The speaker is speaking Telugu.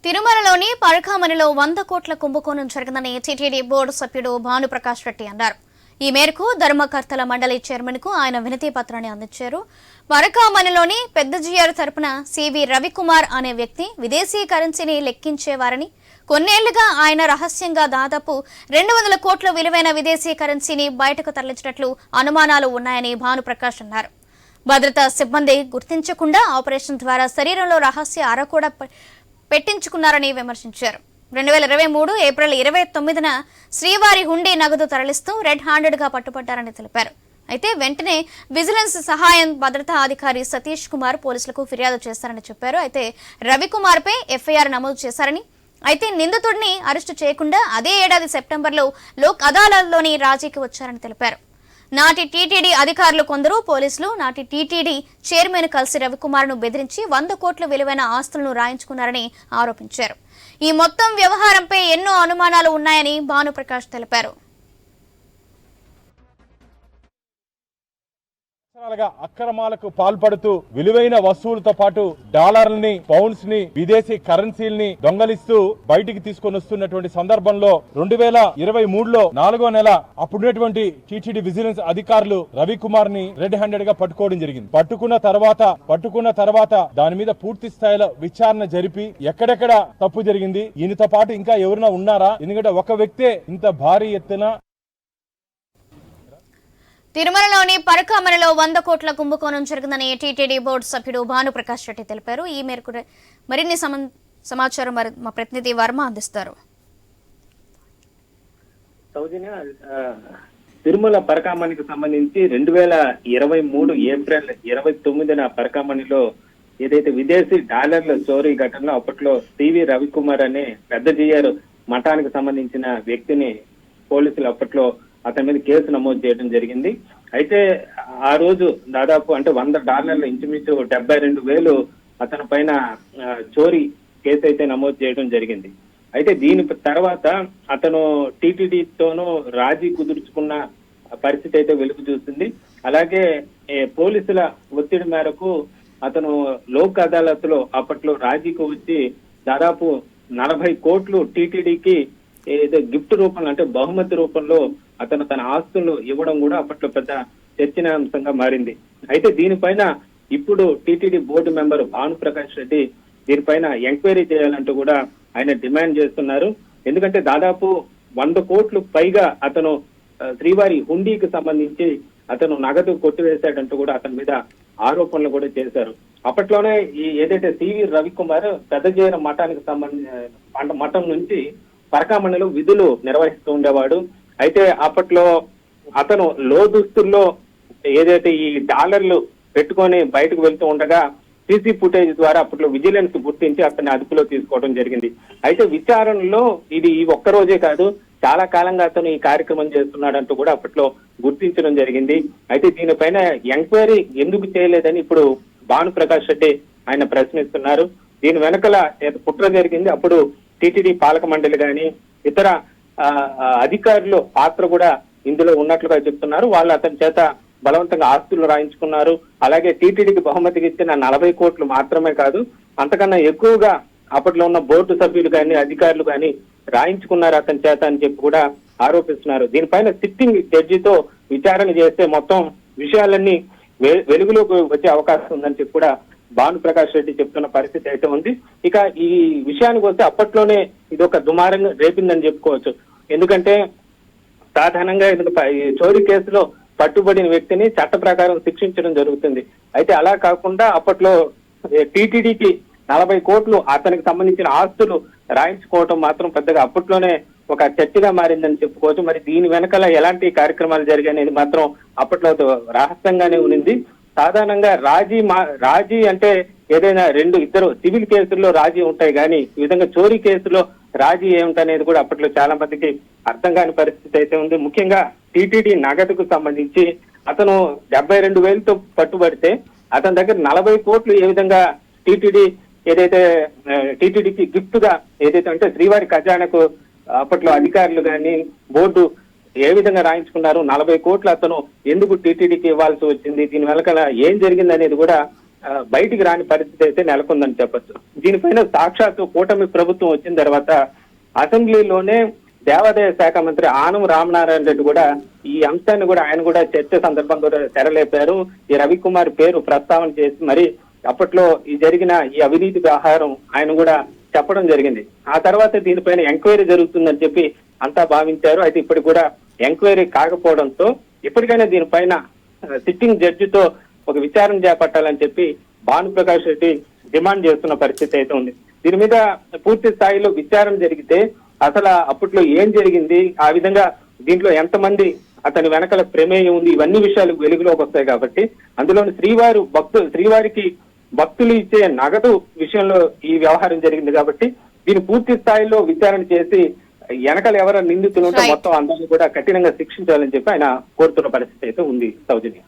తిరుమలలోని పరకామణిలో 100 కోట్ల కుంభకోణం జరిగిందని టీటీడీ బోర్డు సభ్యుడు భానుప్రకాష్ రెడ్డి అన్నారు. ఈ మేరకు ధర్మకర్తల మండలి చైర్మన్ కు ఆయన వినతి పత్రాన్ని అందించారు. పరకామణిలోని పెద్దజీఆర్ తరపున సివి రవికుమార్ అనే వ్యక్తి విదేశీ కరెన్సీని లెక్కించేవారని, కొన్నేళ్లుగా ఆయన రహస్యంగా దాదాపు 200 కోట్ల విలువైన విదేశీ కరెన్సీని బయటకు తరలించినట్లు అనుమానాలు ఉన్నాయని భానుప్రకాష్ అన్నారు. భద్రతా సిబ్బంది గుర్తించకుండా ఆపరేషన్ ద్వారా శరీరంలో రహస్య అర కూడా పెట్టించుకున్నారని విమర్శించారు. 2023 ఏప్రిల్ 29న శ్రీవారి హుండీ నగదు తరలిస్తూ రెడ్ హ్యాండెడ్ గా పట్టుబడ్డారని తెలిపారు. అయితే వెంటనే విజిలెన్స్ సహాయం భద్రతా అధికారి సతీష్ కుమార్ పోలీసులకు ఫిర్యాదు చేశారని చెప్పారు. అయితే రవికుమార్ పై ఎఫ్ఐఆర్ నమోదు చేశారని, అయితే నిందితుడిని అరెస్టు చేయకుండా అదే ఏడాది సెప్టెంబర్లో లోక్ అదాలత్లోని రాజీకి వచ్చారని తెలిపారు. నాటి టీటీడీ అధికారులు కొందరు పోలీసులు నాటి టీటీడీ చైర్మన్ కలిసి రవికుమార్ను బెదిరించి 100 కోట్ల విలువైన ఆస్తులను రాయించుకున్నారని ఆరోపించారు. ఈ మొత్తం వ్యవహారంపై ఎన్నో అనుమానాలు ఉన్నాయని భానుప్రకాష్ తెలిపారు. అక్రమాలకు పాల్పడుతూ విలువైన వస్తువులతో పాటు డాలర్లని, పౌండ్స్ ని, విదేశీ కరెన్సీల్ని దొంగలిస్తూ బయటికి తీసుకొని వస్తున్నటువంటి సందర్భంలో 2023లో 4వ నెల అప్పుడున్నటువంటి టీటీడీ విజిలెన్స్ అధికారులు రవికుమార్ ని రెడ్ హ్యాండెడ్ గా పట్టుకోవడం జరిగింది. పట్టుకున్న తర్వాత దాని మీద పూర్తి స్థాయిలో విచారణ జరిపి ఎక్కడెక్కడ తప్పు జరిగింది, ఈయనతో పాటు ఇంకా ఎవరైనా ఉన్నారా, ఎందుకంటే ఒక వ్యక్తే ఇంత భారీ ఎత్తున తిరుమలలోని పరకామణిలో 100 కోట్ల కుంభకోణం జరిగిందని టీటీడీ బోర్డు సభ్యుడు భానుప్రకాష్ రెడ్డి తెలిపారు. ఈ మేరకు మరిన్ని సమాచారం మా ప్రతినిధి వర్మ అందిస్తారు. తిరుమల పరకామణికి సంబంధించి 2023 ఏప్రిల్ 29న పరకామణిలో ఏదైతే విదేశీ డాలర్ల చోరీ ఘటనలో అప్పట్లో సివి రవికుమార్ అనే పెద్ద జిఆర్ మఠానికి సంబంధించిన వ్యక్తిని పోలీసులు అప్పట్లో అతని మీద కేసు నమోదు చేయడం జరిగింది. అయితే ఆ రోజు దాదాపు అంటే $100 ఇంచుమించు 72,000 అతని పైన చోరీ కేసు అయితే నమోదు చేయడం జరిగింది. అయితే దీని తర్వాత అతను టీటీడీతోనూ రాజీ కుదుర్చుకున్న పరిస్థితి అయితే వెలుగు చూస్తుంది. అలాగే పోలీసుల ఒత్తిడి మేరకు అతను లోక్ అదాలత్ లో అప్పట్లో రాజీకి వచ్చి దాదాపు 40 కోట్లు టీటీడీకి ఏదో గిఫ్ట్ రూపంలో అంటే బహుమతి రూపంలో అతను తన ఆస్తులు ఇవ్వడం కూడా అప్పట్లో పెద్ద చర్చనీయాంశంగా మారింది. అయితే దీనిపైన ఇప్పుడు TTD board member Bhanuprakash Reddy దీనిపైన ఎంక్వైరీ చేయాలంటూ కూడా ఆయన డిమాండ్ చేస్తున్నారు. ఎందుకంటే దాదాపు 100 కోట్లు పైగా అతను శ్రీవారి హుండీకి సంబంధించి అతను నగదు కొట్టివేశాడంటూ కూడా అతని మీద ఆరోపణలు కూడా చేశారు. అప్పట్లోనే ఈ ఏదైతే సివి రవికుమార్ పెద్దజీర మఠానికి సంబంధించి మఠం నుంచి పరకామణిలో విధులు నిర్వహిస్తూ ఉండేవాడు. అయితే అప్పట్లో అతను దుస్తుల్లో ఏదైతే ఈ డాలర్లు పెట్టుకొని బయటకు వెళ్తూ ఉండగా సీసీ ఫుటేజ్ ద్వారా అప్పట్లో విజిలెన్స్ గుర్తించి అతన్ని అదుపులో తీసుకోవడం జరిగింది. అయితే విచారణలో ఇది ఈ ఒక్క రోజే కాదు, చాలా కాలంగా అతను ఈ కార్యక్రమం చేస్తున్నాడంటూ కూడా అప్పట్లో గుర్తించడం జరిగింది. అయితే దీనిపైన ఎంక్వైరీ ఎందుకు చేయలేదని ఇప్పుడు భానుప్రకాష్ రెడ్డి ఆయన ప్రశ్నిస్తున్నారు. దీని వెనకల కుట్ర జరిగింది. అప్పుడు టీటీడీ పాలక మండలి గాని ఇతర అధికారులు పాత్ర కూడా ఇందులో ఉన్నట్లుగా చెప్తున్నారు. వాళ్ళు అతని చేత బలవంతంగా ఆస్తులు రాయించుకున్నారు. అలాగే టీటీడీకి బహుమతికి ఇచ్చిన 40 కోట్లు మాత్రమే కాదు, అంతకన్నా ఎక్కువగా అప్పట్లో ఉన్న బోర్డు సభ్యులు కానీ అధికారులు కానీ రాయించుకున్నారు అతని చేత అని చెప్పి కూడా ఆరోపిస్తున్నారు. దీనిపైన సిట్టింగ్ జడ్జితో విచారణ చేస్తే మొత్తం విషయాలన్నీ వెలుగులోకి వచ్చే అవకాశం ఉందని చెప్పి కూడా భానుప్రకాష్ రెడ్డి చెప్తున్న పరిస్థితి అయితే ఉంది. ఇక ఈ విషయానికి వస్తే అప్పట్లోనే ఇది ఒక దుమారంగా రేపిందని చెప్పుకోవచ్చు. ఎందుకంటే సాధారణంగా చోరీ కేసులో పట్టుబడిన వ్యక్తిని చట్ట ప్రకారం శిక్షించడం జరుగుతుంది. అయితే అలా కాకుండా అప్పట్లో టీటీడీకి 40 కోట్లు అతనికి సంబంధించిన ఆస్తులు రాయించుకోవటం మాత్రం పెద్దగా అప్పట్లోనే ఒక చర్చగా మారిందని చెప్పుకోవచ్చు. మరి దీని వెనకాల ఎలాంటి కార్యక్రమాలు జరిగాయనేది మాత్రం అప్పట్లో రహస్యంగానే ఉంది. సాధారణంగా రాజీ అంటే ఏదైనా ఇద్దరు సివిల్ కేసుల్లో రాజీ ఉంటాయి, కానీ ఈ విధంగా చోరీ కేసులో రాజీ ఏమిటనేది కూడా అప్పట్లో చాలా మందికి అర్థం కాని పరిస్థితి అయితే ఉంది. ముఖ్యంగా టీటీడీ నగదుకు సంబంధించి అతను 72,000తో పట్టుబడితే అతని దగ్గర 40 కోట్లు ఏ విధంగా టీటీడీకి గిఫ్ట్ గా ఏదైతే అంటే శ్రీవారి ఖజానాకు అప్పట్లో అధికారులు కానీ బోర్డు ఏ విధంగా రాయించుకున్నారు, 40 కోట్లు అతను ఎందుకు టీటీడీకి ఇవ్వాల్సి వచ్చింది, దీని వెనకాల ఏం జరిగింది అనేది కూడా బయటికి రాని పరిస్థితి అయితే నెలకొందని చెప్పొచ్చు. దీనిపైన సాక్షాత్తు కూటమి ప్రభుత్వం వచ్చిన తర్వాత అసెంబ్లీలోనే దేవాదాయ శాఖ మంత్రి ఆనం రామనారాయణ రెడ్డి కూడా ఈ అంశాన్ని కూడా ఆయన కూడా చర్చ సందర్భంగా కూడా తెరలేపారు. ఈ రవికుమార్ పేరు ప్రస్తావన చేసి మరి అప్పట్లో ఈ జరిగిన ఈ అవినీతి వ్యవహారం ఆయన కూడా చెప్పడం జరిగింది. ఆ తర్వాత దీనిపైన ఎంక్వైరీ జరుగుతుందని చెప్పి అంతా భావించారు. అయితే ఇప్పుడు కూడా ఎంక్వైరీ కాకపోవడంతో ఇప్పటికైనా దీనిపైన సిట్టింగ్ జడ్జితో ఒక విచారణ చేపట్టాలని చెప్పి భానుప్రకాష్ రెడ్డి డిమాండ్ చేస్తున్న పరిస్థితి అయితే ఉంది. దీని మీద పూర్తి స్థాయిలో విచారణ జరిగితే అసలు అప్పట్లో ఏం జరిగింది, ఆ విధంగా దీంట్లో ఎంతమంది అతని వెనకాల ప్రమేయం ఉంది, ఇవన్నీ విషయాలు వెలుగులోకి వస్తాయి. కాబట్టి అందులోని శ్రీవారికి భక్తులు ఇచ్చే నగదు విషయంలో ఈ వ్యవహారం జరిగింది. కాబట్టి దీన్ని పూర్తి స్థాయిలో విచారణ చేసి వెనకాల ఎవరైనా నిందితులు ఉంటే మొత్తం అందరినీ కూడా కఠినంగా శిక్షించాలని చెప్పి ఆయన కోరుతున్న పరిస్థితి అయితే ఉంది. సౌజన్య.